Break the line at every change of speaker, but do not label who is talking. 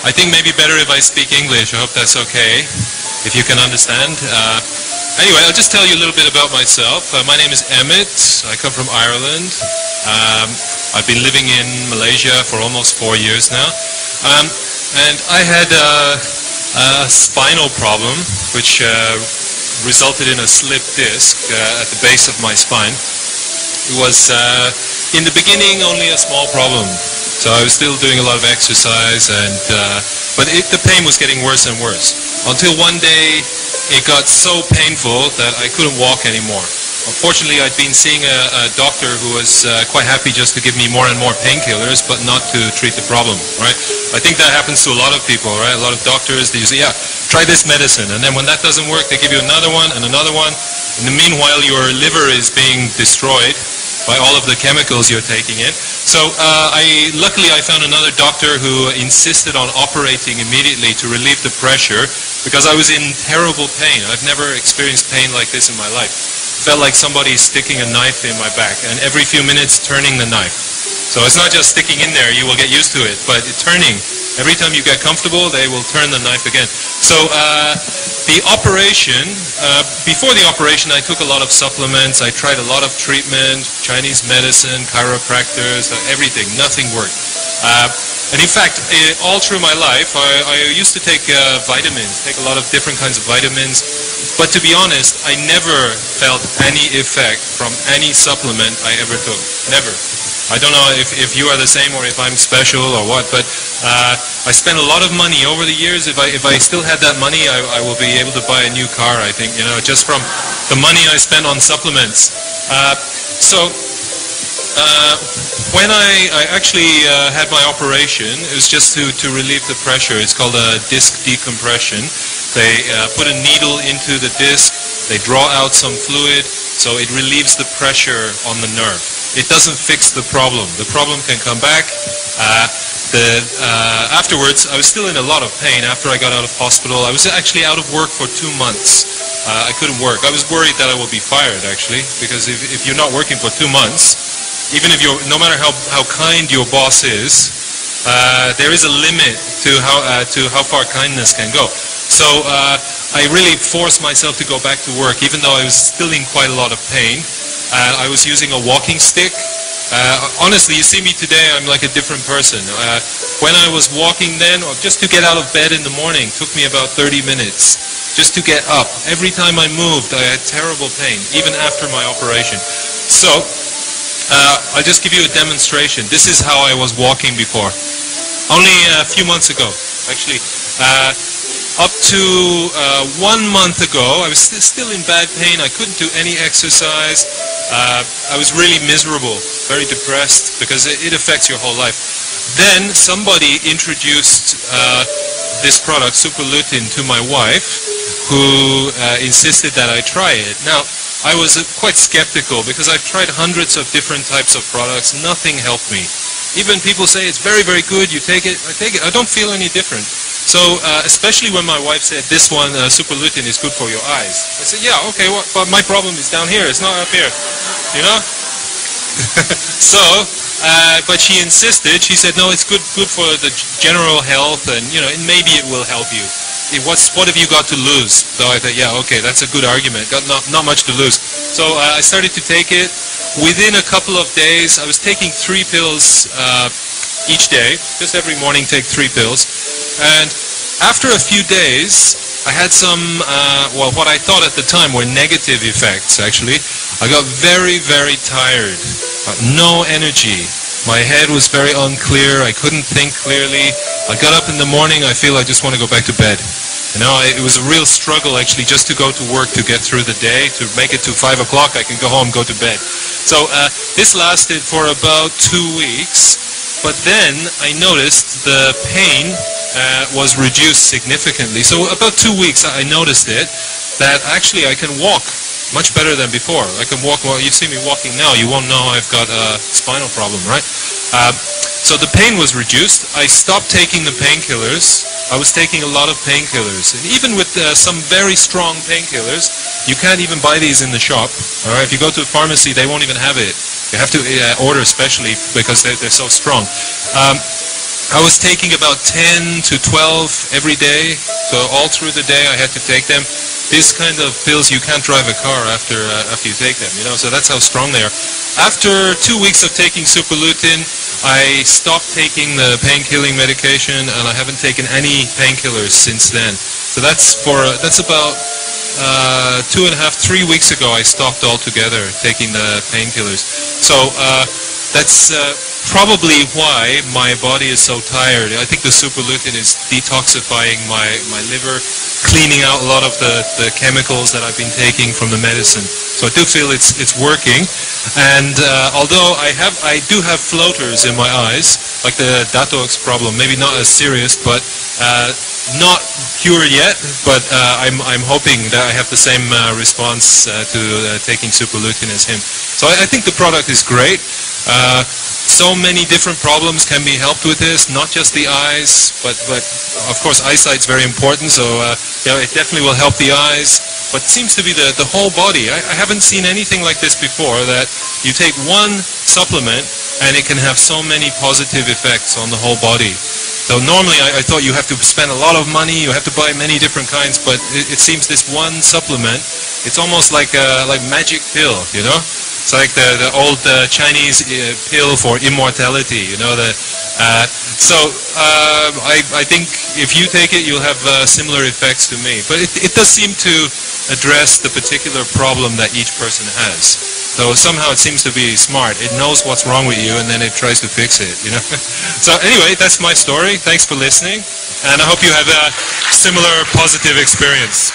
I think maybe better if I speak English. I hope that's okay, if you can understand. Anyway, I'll just tell you a little bit about myself. My name is Emmett. I come from Ireland. I've been living in Malaysia for almost 4 years now. And I had a spinal problem, which resulted in a slip disc at the base of my spine. It was, in the beginning, only a small problem. So I was still doing a lot of exercise, but the pain was getting worse and worse. Until one day, it got so painful that I couldn't walk anymore. Unfortunately, I'd been seeing a doctor who was quite happy just to give me more and more painkillers, but not to treat the problem, right? I think that happens to a lot of people, right? A lot of doctors, they say, yeah, try this medicine. And then when that doesn't work, they give you another one and another one. In the meanwhile, your liver is being destroyed by all of the chemicals you're taking in. So luckily I found another doctor who insisted on operating immediately to relieve the pressure, because I was in terrible pain. I've never experienced pain like this in my life. Felt like somebody sticking a knife in my back, and every few minutes turning the knife. So it's not just sticking in there, you will get used to it, but turning. Every time you get comfortable, they will turn the knife again. So the operation, before the operation I took a lot of supplements, I tried a lot of treatment, Chinese medicine, chiropractors, everything, nothing worked. And in fact, all through my life, I used to take vitamins, take a lot of different kinds of vitamins, but to be honest, I never felt any effect from any supplement I ever took. Never. I don't know if you are the same or if I'm special or what, but I spent a lot of money over the years. If I still had that money, I will be able to buy a new car, I think, you know, just from the money I spent on supplements. When I actually had my operation, it was just to relieve the pressure. It's called a disc decompression. They put a needle into the disc, they draw out some fluid, so it relieves the pressure on the nerve. It doesn't fix the problem. The problem can come back. Afterwards, I was still in a lot of pain after I got out of hospital. I was actually out of work for 2 months. I couldn't work. I was worried that I would be fired, actually, because if you're not working for 2 months, even if no matter how kind your boss is, there is a limit to how far kindness can go. So I really forced myself to go back to work, even though I was still in quite a lot of pain. I was using a walking stick. Honestly, you see me today, I'm like a different person. When I was walking then, or just to get out of bed in the morning, took me about 30 minutes. Just to get up. Every time I moved, I had terrible pain, even after my operation. So, I'll just give you a demonstration. This is how I was walking before. Only a few months ago, actually. Up to 1 month ago, I was still in bad pain. I couldn't do any exercise. I was really miserable, very depressed, because it affects your whole life. Then somebody introduced this product, Super Lutein, to my wife, who insisted that I try it. Now, I was quite skeptical because I've tried hundreds of different types of products. Nothing helped me. Even people say it's very, very good, you take it, I take it. I don't feel any different. So, especially when my wife said this one, Super Lutein, is good for your eyes. I said, yeah, okay, well, but my problem is down here, it's not up here, you know? So, but she insisted, she said, no, it's good for the general health, and, you know, maybe it will help you. What have you got to lose? So I thought, yeah, okay, that's a good argument, got not much to lose. So I started to take it. Within a couple of days, I was taking 3 pills each day, just every morning take 3 pills. And after a few days, I had some, well, what I thought at the time were negative effects, actually. I got very, very tired, no energy. My head was very unclear, I couldn't think clearly. I got up in the morning, I feel I just want to go back to bed. You know, it was a real struggle actually just to go to work, to get through the day, to make it to 5 o'clock, I can go home, go to bed. So this lasted for about 2 weeks, but then I noticed the pain was reduced significantly. So about 2 weeks I noticed it, that actually I can walk much better than before. I can walk, well, you see me walking now, you won't know I've got a spinal problem, right? So the pain was reduced. I stopped taking the painkillers. I was taking a lot of painkillers. And even with some very strong painkillers, you can't even buy these in the shop. All right? If you go to a pharmacy, they won't even have it. You have to order specially because they're so strong. I was taking about 10 to 12 every day, so all through the day I had to take them. This kind of pills, you can't drive a car after you take them, you know, so that's how strong they are. After 2 weeks of taking Super Lutein, I stopped taking the pain-killing medication, and I haven't taken any painkillers since then. So that's about 2.5, 3 weeks ago I stopped altogether taking the painkillers. So that's probably why my body is so tired. I think the Super Lutein is detoxifying my liver, cleaning out a lot of the chemicals that I've been taking from the medicine. So I do feel it's working. And although I do have floaters in my eyes, like the Datox problem, maybe not as serious, but not cured yet, but I'm hoping that I have the same response to taking Super Lutein as him. So I think the product is great. So many different problems can be helped with this, not just the eyes, but of course eyesight's very important, so you know, it definitely will help the eyes, but it seems to be the whole body. I haven't seen anything like this before, that you take one supplement and it can have so many positive effects on the whole body. So normally I thought you have to spend a lot of money, you have to buy many different kinds, but it seems this one supplement, it's almost like a magic pill, you know? It's like the old Chinese pill for immortality, you know. I think if you take it, you'll have similar effects to me. But it does seem to address the particular problem that each person has. So somehow it seems to be smart. It knows what's wrong with you, and then it tries to fix it, you know. So anyway, that's my story. Thanks for listening, and I hope you have a similar positive experience.